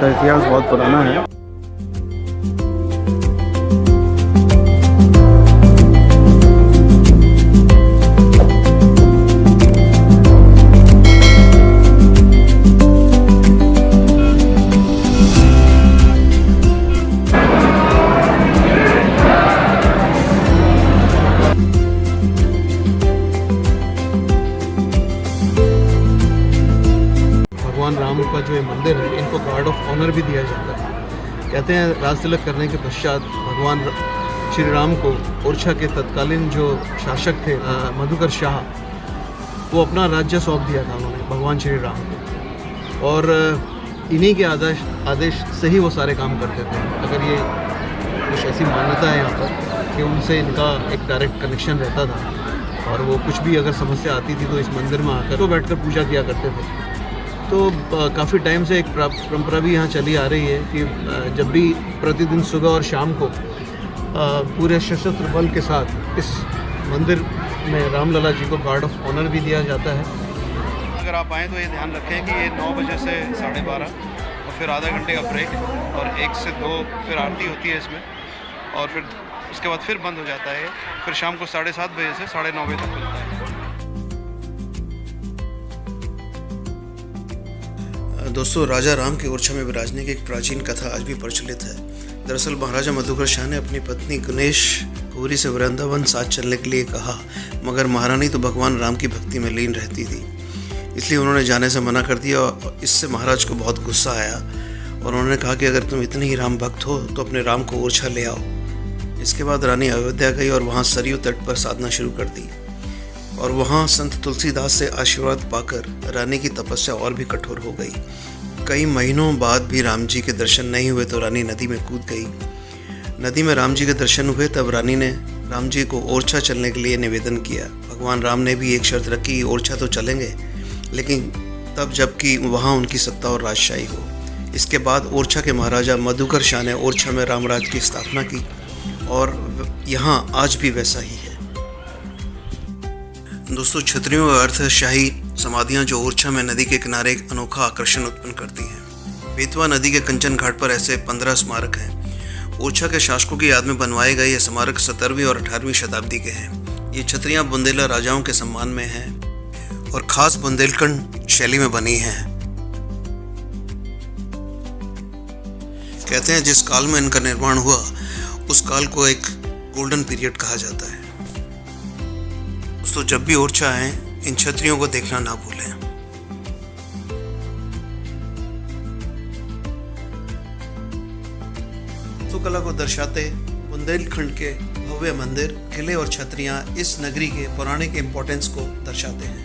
इसका इतिहास बहुत पुराना है। भगवान राम का जो ये मंदिर है, इनको गार्ड ऑफ ऑनर भी दिया जाता है। कहते हैं राज तिलक करने के पश्चात भगवान श्री राम को ओरछा के तत्कालीन जो शासक थे मधुकर शाह, वो अपना राज्य सौंप दिया था उन्होंने भगवान श्री राम को, और इन्हीं के आदेश से ही वो सारे काम करते थे। अगर ये कुछ ऐसी मान्यता है यहाँ पर कि उनसे इनका एक डायरेक्ट कनेक्शन रहता था, और वो कुछ भी अगर समस्या आती थी तो इस मंदिर में आकर तो बैठकर पूजा किया करते थे। तो काफ़ी टाइम से एक परंपरा भी यहाँ चली आ रही है कि जब भी प्रतिदिन सुबह और शाम को पूरे सशस्त्र बल के साथ इस मंदिर में रामलला जी को गार्ड ऑफ ऑनर भी दिया जाता है। अगर आप आएँ तो ये ध्यान रखें कि ये 9 बजे से 12:30 और फिर आधा घंटे का ब्रेक, और 1 से 2 फिर आरती होती है इसमें, और फिर उसके बाद फिर बंद हो जाता है। फिर शाम को 7:30 बजे से 9:30 बजे तक खुलता है। दोस्तों, राजा राम के ओरछा में विराजने की एक प्राचीन कथा आज भी प्रचलित है। दरअसल महाराजा मधुकर शाह ने अपनी पत्नी गणेश गौरी से वृंदावन साथ चलने के लिए कहा, मगर महारानी तो भगवान राम की भक्ति में लीन रहती थी, इसलिए उन्होंने जाने से मना कर दिया। और इससे महाराज को बहुत गुस्सा आया और उन्होंने कहा कि अगर तुम इतने ही राम भक्त हो तो अपने राम को ओरछा ले आओ। इसके बाद रानी अयोध्या गई और वहाँ सरयू तट पर साधना शुरू कर दी, और वहाँ संत तुलसीदास से आशीर्वाद पाकर रानी की तपस्या और भी कठोर हो गई। कई महीनों बाद भी राम जी के दर्शन नहीं हुए तो रानी नदी में कूद गई। नदी में राम जी के दर्शन हुए तब रानी ने राम जी को ओरछा चलने के लिए निवेदन किया। भगवान राम ने भी एक शर्त रखी, ओरछा तो चलेंगे लेकिन तब जबकि वहाँ उनकी सत्ता और राजशाही हो। इसके बाद ओरछा के महाराजा मधुकर शाह ने ओरछा में रामराज की स्थापना की, और यहाँ आज भी वैसा ही है। दोस्तों, क्षत्रियों का अर्थ है शाही समाधियाँ, जो ओरछा में नदी के किनारे एक अनोखा आकर्षण उत्पन्न करती हैं। बेतवा नदी के कंचन घाट पर ऐसे 15 स्मारक हैं। ओरछा के शासकों की याद में बनवाए गए ये स्मारक 17वीं और 18वीं शताब्दी के हैं। ये छतरियाँ बुंदेला राजाओं के सम्मान में हैं और खास बुंदेलखंड शैली में बनी हैं। कहते हैं जिस काल में इनका निर्माण हुआ उस काल को एक गोल्डन पीरियड कहा जाता है। दोस्तों, जब भी ओरछा आए इन छतरियों को देखना ना भूलें। कला को दर्शाते बुंदेलखंड के भव्य मंदिर, किले और छतरियां इस नगरी के पौराणिक इंपॉर्टेंस को दर्शाते हैं।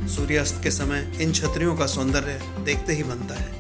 सूर्यास्त के समय इन छतरियों का सौंदर्य देखते ही बनता है।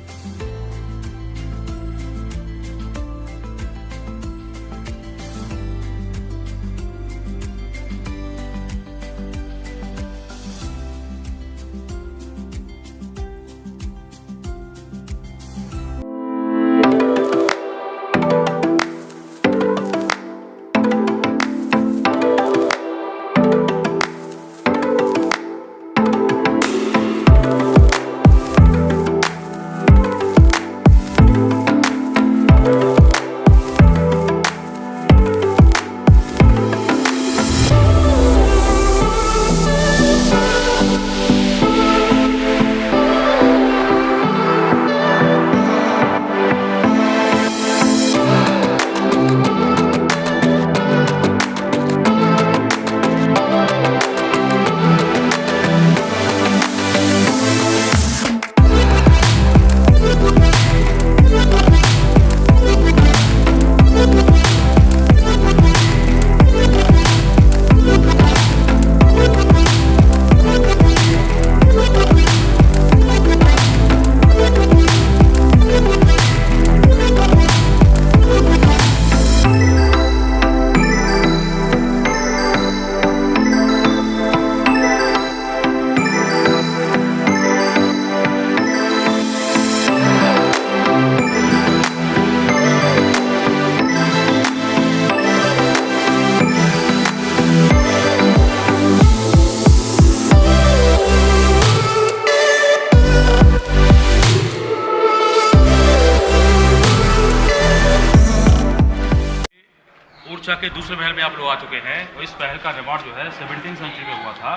ओरछा के दूसरे महल में आप लोग आ चुके हैं और इस महल का निर्माण जो है 17वीं सेंचुरी में हुआ था।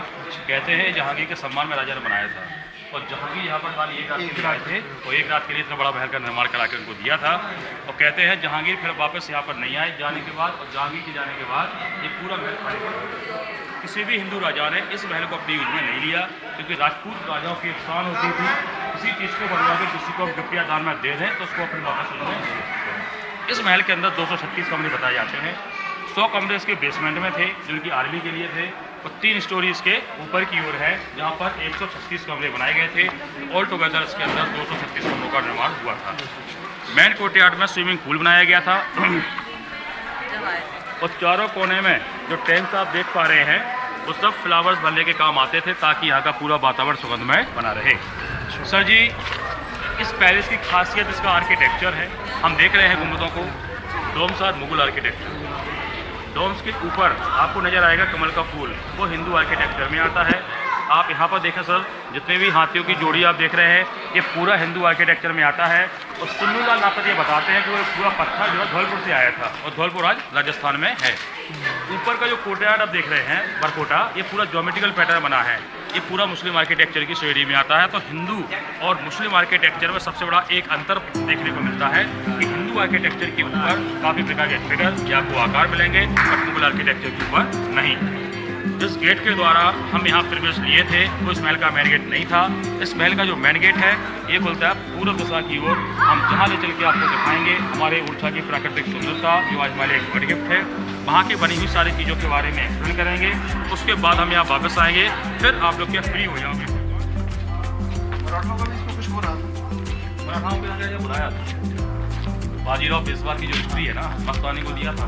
कहते हैं जहांगीर के सम्मान में राजा ने बनाया था और जहांगीर यहाँ पर खाली एक रात के लिए आए थे और एक रात के लिए इतना बड़ा महल का निर्माण करा के उनको दिया था। और कहते हैं जहांगीर फिर वापस यहाँ पर नहीं आए जाने के बाद, और जहांगीर के जाने के बाद ये पूरा महल खाली था। किसी भी हिंदू राजा ने इस महल को अपनी यूज में नहीं लिया, क्योंकि राजपूत राजाओं की एक शान होती थी किसी चीज़ को बनवा के किसी को रुपया दान में दे दें तो उसको अपने वापस उन्होंने। इस महल के अंदर 236 कमरे बताए जाते हैं। 100 कमरे इसके बेसमेंट में थे जो इनकी आर्मी के लिए थे और 3 स्टोरी इसके ऊपर की ओर है जहाँ पर 136 कमरे बनाए गए थे। ऑल टुगेदर इसके अंदर 236 कमरों का निर्माण हुआ था। मेन कोर्टयार्ड में स्विमिंग पूल बनाया गया था और चारों कोने में जो टेंट्स आप देख पा रहे हैं वो सब फ्लावर्स भरने के काम आते थे ताकि यहाँ का पूरा वातावरण सुगंधमय बना रहे। सर जी, इस पैलेस की खासियत इसका आर्किटेक्चर है। हम देख रहे हैं गुंबदों को, डोम्स आर मुगल आर्किटेक्चर। डोम्स के ऊपर आपको नजर आएगा कमल का फूल, वो हिंदू आर्किटेक्चर में आता है। आप यहाँ पर देखें सर, जितने भी हाथियों की जोड़ी आप देख रहे हैं ये पूरा हिंदू आर्किटेक्चर में आता है। और सुन्नूलाल नापत ये बताते हैं कि वो पूरा पत्थर जो है धौलपुर से आया था और धौलपुर आज राजस्थान में है। ऊपर का जो कोर्टयार्ड आप देख रहे हैं बरकोटा, ये पूरा ज्योमेट्रिकल पैटर्न बना है। ये पूरा मुस्लिम आर्किटेक्चर की श्रेणी में आता है। तो हिंदू और मुस्लिम आर्किटेक्चर में सबसे बड़ा एक अंतर देखने को मिलता है कि हिंदू आर्किटेक्चर के ऊपर काफ़ी प्रकार के फिगर या आपको आकार मिलेंगे बट मुगल आर्किटेक्चर के ऊपर नहीं। जिस गेट के द्वारा हम यहाँ प्रवेश लिए थे वो इस महल का मेन गेट नहीं था। इस महल का जो मेन गेट है ये खुलता है पूर्व दिशा की ओर। हम जहाँ ले चल के आपको दिखाएंगे हमारे ओरछा की प्राकृतिक सुंदरता, जो आज हमारे एक बड़ी गिफ्ट है। वहाँ की बनी हुई सारी चीज़ों के बारे में एक्सप्लेन करेंगे। उसके बाद हम यहाँ वापस आएंगे, फिर आप लोग क्या फ्री हो जाओगे। मराठाओं का भी इसमें कुछ हो रहा था। मराठाओं के आगे बुलाया था बाजीराव पेशवा की जो हिस्ट्री है ना, मस्तानी को दिया था।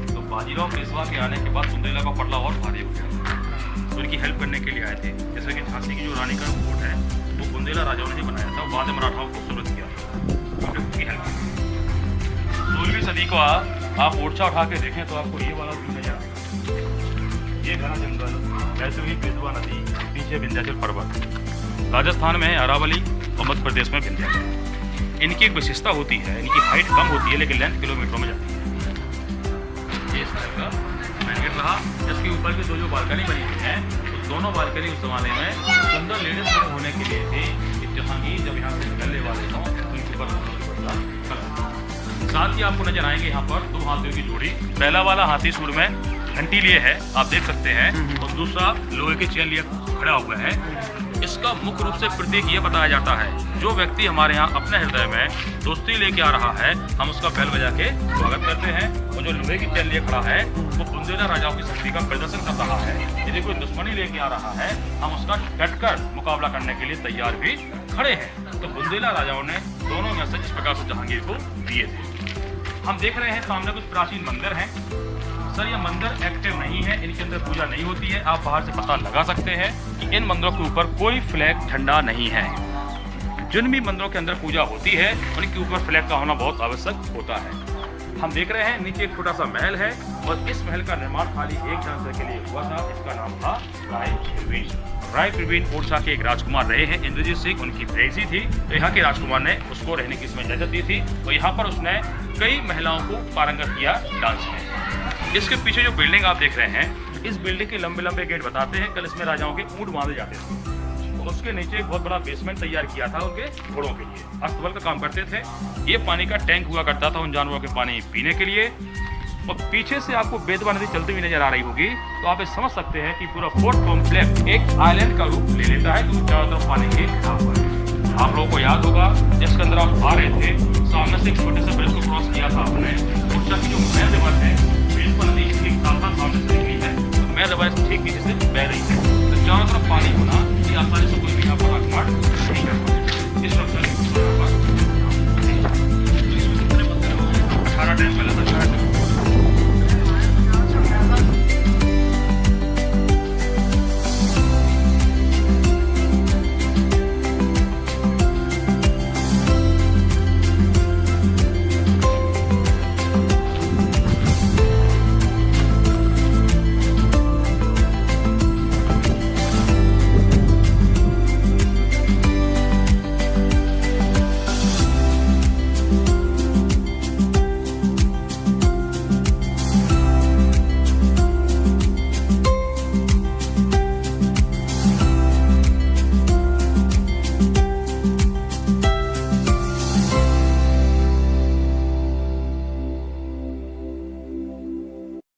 तो बाजीराव पेशवा के आने के बाद बुंदेला का पटला और भारी हो गया, तो उनकी हेल्प करने के लिए आए थे। जैसे कि झांसी की जो रानी का फोर्ट है वो बुंदेला राजाओं ने बनाया था, बाद में मराठाओं को खूबसूरत किया था उनकी हेल्प। 16वीं सदी को आप ओरछा उठा के देखें तो आपको ये वाला व्यू नजर आएगा। ये घना जंगल, वैसे ही बेतवा नदी, पीछे विंध्याचल पर्वत। राजस्थान में है अरावली और मध्य प्रदेश में विंध्याचल। इनकी एक विशेषता होती है, इनकी हाइट कम होती है लेकिन लेंथ किलोमीटरों में जाती है। ये इस तरह का मेन गेट रहा, जिसके ऊपर की जो बालकनी बनी हुई है तो दोनों बालकनी उस जमाने में सुंदर लेडीज होने के लिए थी कि जहांगीर जब यहाँ से निकलने वाले हों तो उनके ऊपर। साथ ही आपको नजर आएंगे यहाँ पर 2 हाथियों की जोड़ी। पहला वाला हाथी सूंड में घंटी लिए है, आप देख सकते हैं, और दूसरा लोहे की चेन लिए खड़ा हुआ है। इसका मुख्य रूप से प्रतीक ये बताया जाता है, जो व्यक्ति हमारे यहाँ अपने हृदय में दोस्ती लेके आ रहा है हम उसका बैल बजा के स्वागत करते हैं। और जो लोहे की चेन लिए खड़ा है वो बुंदेला राजाओं की शक्ति का प्रदर्शन कर रहा है। यदि कोई दुश्मनी लेके आ रहा है हम उसका डटकर मुकाबला करने के लिए तैयार भी खड़े हैं। तो बुंदेला राजाओं ने दोनों मैसेज इस प्रकार से जहांगीर को दिए थे। हम देख रहे हैं सामने कुछ प्राचीन मंदिर हैं। सर ये मंदिर एक्टिव नहीं है, इनके अंदर पूजा नहीं होती है। आप बाहर से पता लगा सकते हैं कि इन मंदिरों के ऊपर कोई फ्लैग झंडा नहीं है। जिन भी मंदिरों के अंदर पूजा होती है उनके ऊपर फ्लैग का होना बहुत आवश्यक होता है। हम देख रहे हैं नीचे एक छोटा सा महल है और इस महल का निर्माण खाली एक जानवर के लिए हुआ था। इसका नाम था राय प्रवीण। राय प्रवीण ओरछा के एक राजकुमार रहे हैं, इंद्रजीत सिंह उनकी प्रेयसी थी। तो यहाँ के राजकुमार ने उसको रहने की इसमें इजाजत दी थी और यहाँ पर उसने कई महिलाओं को पारंगत किया डांस में। इसके पीछे जो बिल्डिंग आप देख रहे हैं, इस बिल्डिंग के लंबे लंबे गेट बताते हैं कल इसमें राजाओं के ऊंट बांधे जाते थे। तो उसके नीचे एक बहुत बड़ा बेसमेंट तैयार किया था उनके घोड़ों के लिए, अस्तबल का काम करते थे। ये पानी का टैंक हुआ करता था उन जानवरों के पानी पीने के लिए। और पीछे से आपको बेतवा नदी चलती हुई नजर आ रही होगी, तो आप ये समझ सकते हैं कि पूरा फोर्ट कॉम्प्लेक्स एक आइलैंड का रूप ले लेता है, क्योंकि चारों तरफ पानी के आप लोगों को याद होगा जिसके अंदर आप आ रहे थे, सामने से एक छोटे से ब्रिज को क्रॉस किया था आपने। ओरछा की जो मेन रिवर है, बेतवा नदी ठीक सामने से निकली है, तो मेन रिवर ठीक पीछे से बह रही है। तो चारों तरफ पानी होना ये आसानी से